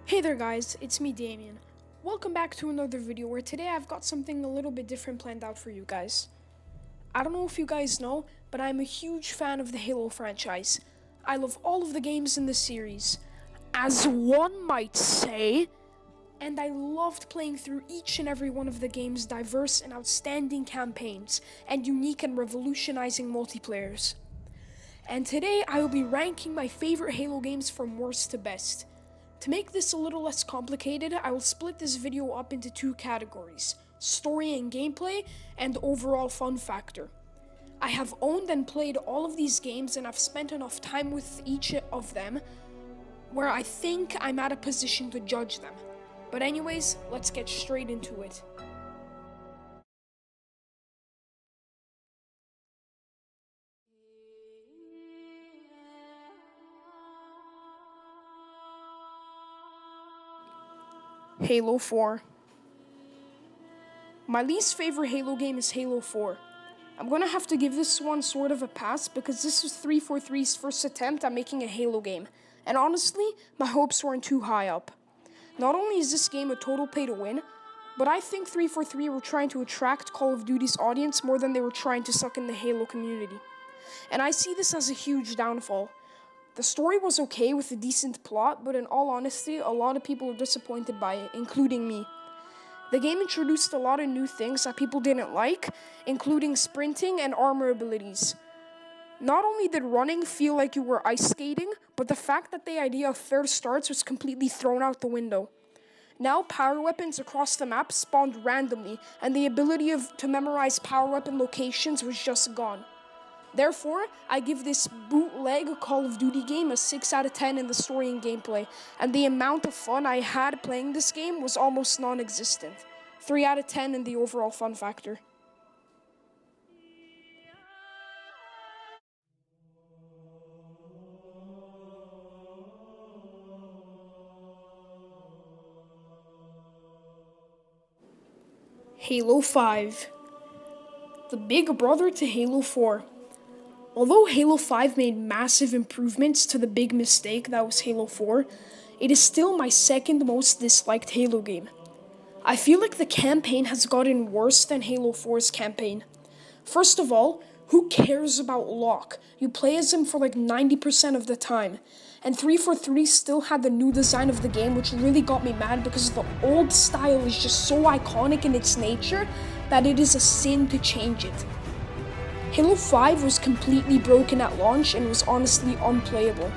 Hey there guys, it's me Damien. Welcome back to another video where today I've got something a little bit different planned out for you guys. I don't know if you guys know, but I'm a huge fan of the Halo franchise. I love all of the games in the series, as one might say, and I loved playing through each and every one of the game's diverse and outstanding campaigns and unique and revolutionizing multiplayers. And today I will be ranking my favorite Halo games from worst to best. To make this a little less complicated, I will split this video up into two categories: story and gameplay, and overall fun factor. I have owned and played all of these games, and I've spent enough time with each of them where I think I'm at a position to judge them. But anyways, let's get straight into it. Halo 4. My least favorite Halo game is Halo 4. I'm gonna have to give this one sort of a pass because this was 343's first attempt at making a Halo game, and honestly, my hopes weren't too high up. Not only is this game a total pay to win, but I think 343 were trying to attract Call of Duty's audience more than they were trying to suck in the Halo community. And I see this as a huge downfall. The story was okay with a decent plot, but in all honesty, a lot of people were disappointed by it, including me. The game introduced a lot of new things that people didn't like, including sprinting and armor abilities. Not only did running feel like you were ice skating, but the fact that the idea of fair starts was completely thrown out the window. Now power weapons across the map spawned randomly, and the ability to memorize power weapon locations was just gone. Therefore, I give this bootleg Call of Duty game a 6 out of 10 in the story and gameplay, and the amount of fun I had playing this game was almost non-existent. 3 out of 10 in the overall fun factor. Halo 5. The big brother to Halo 4. Although Halo 5 made massive improvements to the big mistake that was Halo 4, it is still my second most disliked Halo game. I feel like the campaign has gotten worse than Halo 4's campaign. First of all, who cares about Locke? You play as him for like 90% of the time. And 343 still had the new design of the game, which really got me mad because the old style is just so iconic in its nature that it is a sin to change it. Halo 5 was completely broken at launch and was honestly unplayable.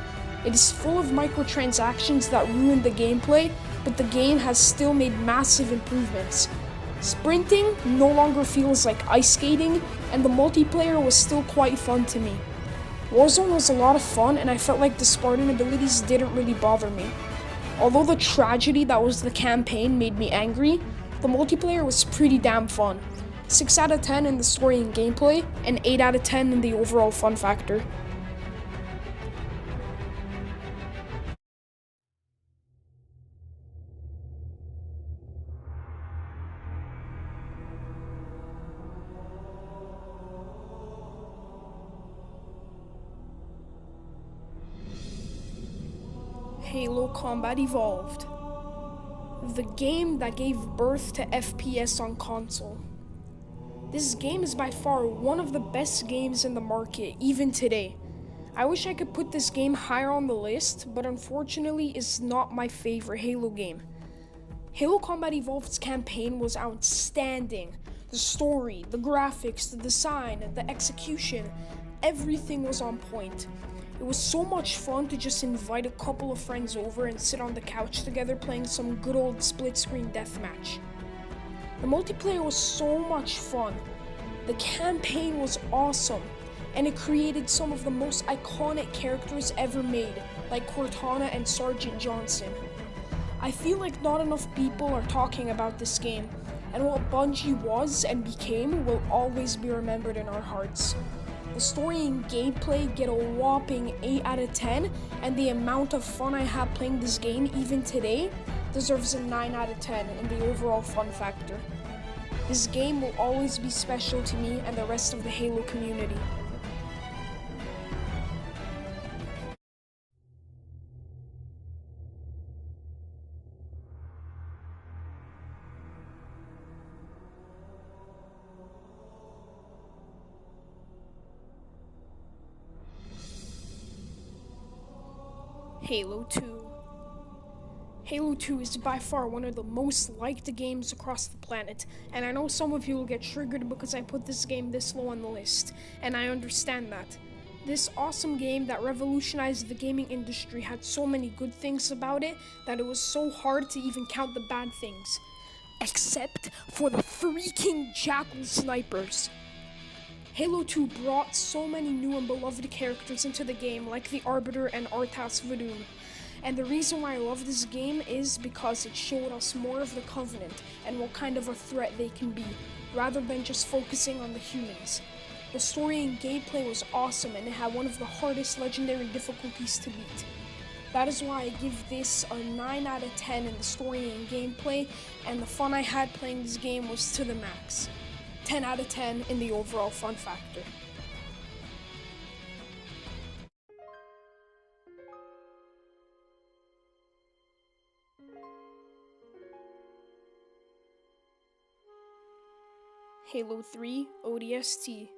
It is full of microtransactions that ruined the gameplay, but the game has still made massive improvements. Sprinting no longer feels like ice skating, and the multiplayer was still quite fun to me. Warzone was a lot of fun, and I felt like the Spartan abilities didn't really bother me. Although the tragedy that was the campaign made me angry, the multiplayer was pretty damn fun. 6 out of 10 in the story and gameplay, and 8 out of 10 in the overall fun factor. Halo Combat Evolved. The game that gave birth to FPS on console. This game is by far one of the best games in the market, even today. I wish I could put this game higher on the list, but unfortunately it's not my favorite Halo game. Halo Combat Evolved's campaign was outstanding. The story, the graphics, the design, the execution, everything was on point. It was so much fun to just invite a couple of friends over and sit on the couch together playing some good old split-screen deathmatch. The multiplayer was so much fun. The campaign was awesome, and it created some of the most iconic characters ever made, like Cortana and Sergeant Johnson. I feel like not enough people are talking about this game, and what Bungie was and became will always be remembered in our hearts. The story and gameplay get a whopping 8 out of 10, and the amount of fun I have playing this game even today deserves a 9 out of 10 in the overall fun factor. This game will always be special to me and the rest of the Halo community. Halo 2. Halo 2 is by far one of the most liked games across the planet, and I know some of you will get triggered because I put this game this low on the list, and I understand that. This awesome game that revolutionized the gaming industry had so many good things about it that it was so hard to even count the bad things. Except for the freaking Jackal snipers. Halo 2 brought so many new and beloved characters into the game, like the Arbiter and Artas Vadun. And the reason why I love this game is because it showed us more of the Covenant and what kind of a threat they can be, rather than just focusing on the humans. The story and gameplay was awesome, and it had one of the hardest legendary difficulties to beat. That is why I give this a 9 out of 10 in the story and gameplay, and the fun I had playing this game was to the max. 10 out of 10 in the overall fun factor. Halo 3 ODST.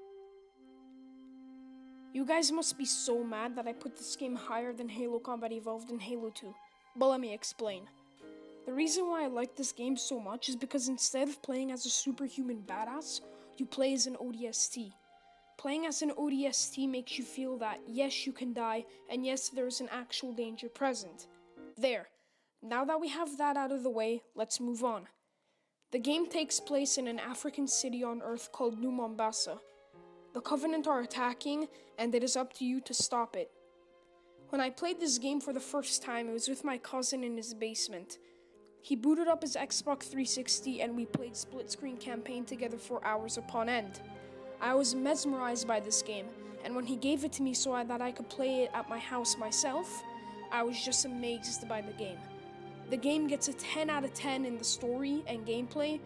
You guys must be so mad that I put this game higher than Halo Combat Evolved and Halo 2, but let me explain. The reason why I like this game so much is because instead of playing as a superhuman badass, you play as an ODST. Playing as an ODST makes you feel that yes, you can die, and yes, there's an actual danger present. There. Now that we have that out of the way, let's move on. The game takes place in an African city on Earth called New Mombasa. The Covenant are attacking, and it is up to you to stop it. When I played this game for the first time, it was with my cousin in his basement. He booted up his Xbox 360 and we played split-screen campaign together for hours upon end. I was mesmerized by this game, and when he gave it to me so that I could play it at my house myself, I was just amazed by the game. The game gets a 10 out of 10 in the story and gameplay,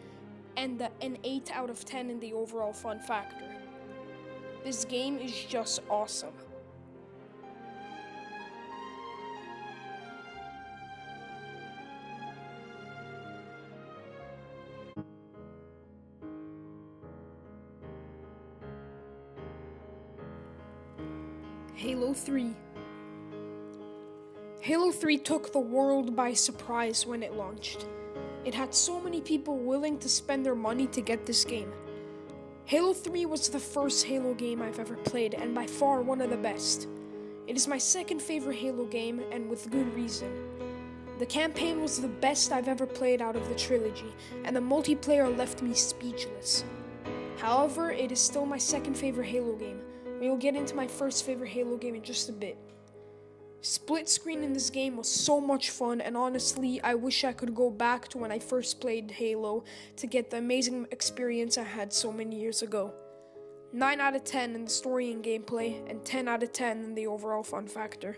and an 8 out of 10 in the overall fun factor. This game is just awesome. Halo 3. Halo 3 took the world by surprise when it launched. It had so many people willing to spend their money to get this game. Halo 3 was the first Halo game I've ever played, and by far one of the best. It is my second favorite Halo game, and with good reason. The campaign was the best I've ever played out of the trilogy, and the multiplayer left me speechless. However, it is still my second favorite Halo game. We will get into my first favorite Halo game in just a bit. Split screen in this game was so much fun, and honestly, I wish I could go back to when I first played Halo to get the amazing experience I had so many years ago. 9 out of 10 in the story and gameplay, and 10 out of 10 in the overall fun factor.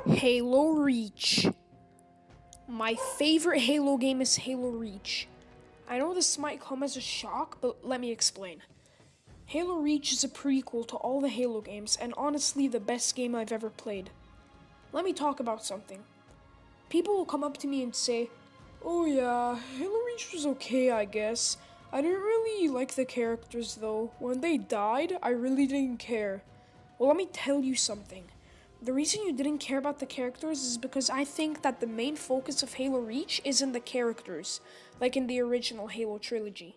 Halo Reach. My favorite Halo game is Halo Reach. I know this might come as a shock, but let me explain. Halo Reach is a prequel to all the Halo games, and honestly the best game I've ever played. Let me talk about something. People will come up to me and say, "Oh yeah, Halo Reach was okay, I guess. I didn't really like the characters though. When they died, I really didn't care." Well, let me tell you something. The reason you didn't care about the characters is because I think that the main focus of Halo Reach isn't the characters, like in the original Halo trilogy.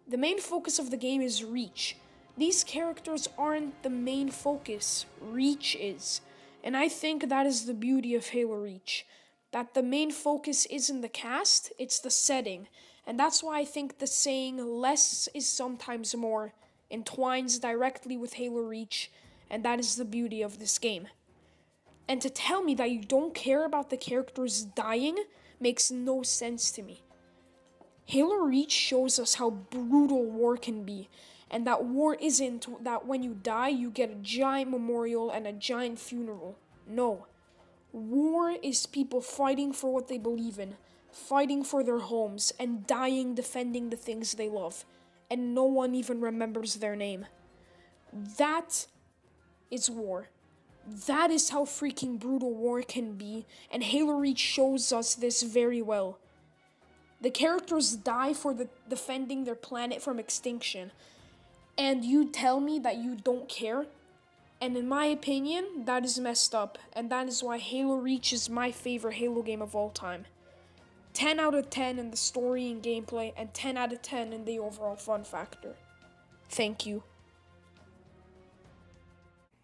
The main focus of the game is Reach. These characters aren't the main focus, Reach is. And I think that is the beauty of Halo Reach. That the main focus isn't the cast, it's the setting. And that's why I think the saying, "less is sometimes more," entwines directly with Halo Reach, and that is the beauty of this game. And to tell me that you don't care about the characters dying makes no sense to me. Halo Reach shows us how brutal war can be, and that war isn't that when you die you get a giant memorial and a giant funeral. No. War is people fighting for what they believe in, fighting for their homes, and dying defending the things they love, and no one even remembers their name. That is war. That is how freaking brutal war can be, and Halo Reach shows us this very well. The characters die for defending their planet from extinction, and you tell me that you don't care? And in my opinion, that is messed up, and that is why Halo Reach is my favorite Halo game of all time. 10 out of 10 in the story and gameplay, and 10 out of 10 in the overall fun factor. Thank you.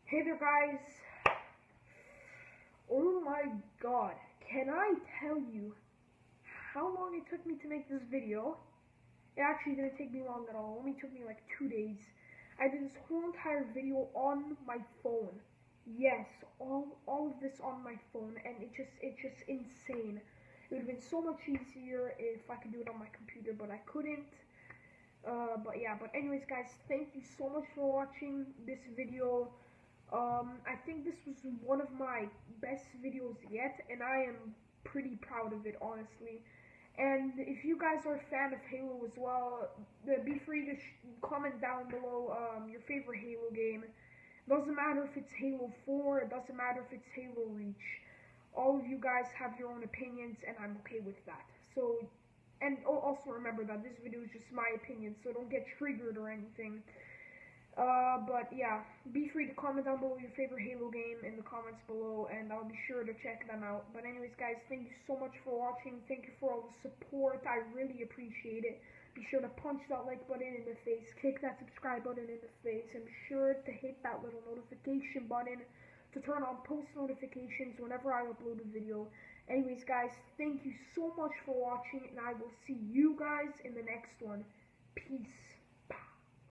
Hey there, guys. Oh my god, can I tell you how long it took me to make this video? It actually didn't take me long at all. It only took me like 2 days. I did this whole entire video on my phone. Yes, all of this on my phone, and it's just insane. It would have been so much easier if I could do it on my computer, but I couldn't. But anyways, guys, thank you so much for watching this video. I think this was one of my best videos yet, and I am pretty proud of it, honestly. And if you guys are a fan of Halo as well, be free to comment down below your favorite Halo game. Doesn't matter if it's Halo 4, it doesn't matter if it's Halo Reach. All of you guys have your own opinions, and I'm okay with that. So, and also remember that this video is just my opinion, so don't get triggered or anything. But yeah, be free to comment down below your favorite Halo game in the comments below, and I'll be sure to check them out. But anyways, guys, thank you so much for watching. Thank you for all the support. I really appreciate it. Be sure to punch that like button in the face, kick that subscribe button in the face, and be sure to hit that little notification button to turn on post notifications whenever I upload a video. Anyways, guys, thank you so much for watching, and I will see you guys in the next one. Peace.